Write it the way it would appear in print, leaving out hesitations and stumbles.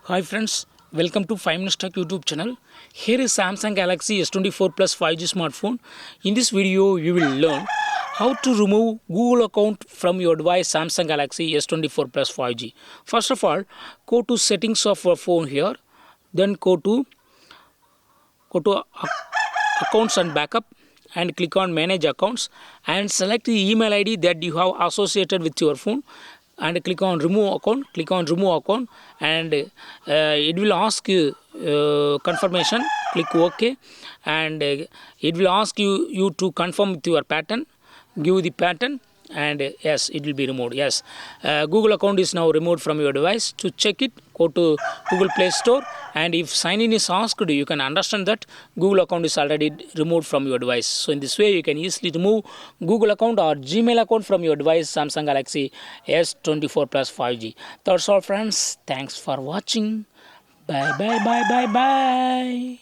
Hi friends, welcome to 5 Minutes Tech YouTube channel. Here is Samsung Galaxy S24 Plus 5G smartphone. In this video, you will learn how to remove Google account from your device Samsung Galaxy S24 Plus 5G. First of all, go to settings of your phone here. Then go to accounts and backup and click on manage accounts and select the email ID that you have associated with your phone and click on remove account and it will ask you confirmation. Click OK and it will ask you to confirm with your pattern. Give the pattern and yes, it will be removed. Yes, Google account is now removed from your device. To check it, go to Google Play Store, and if sign in is asked, you can understand that Google account is already removed from your device. So in this way, you can easily remove Google account or Gmail account from your device Samsung Galaxy S24 Plus 5G. That's all friends. Thanks for watching. Bye bye bye bye bye.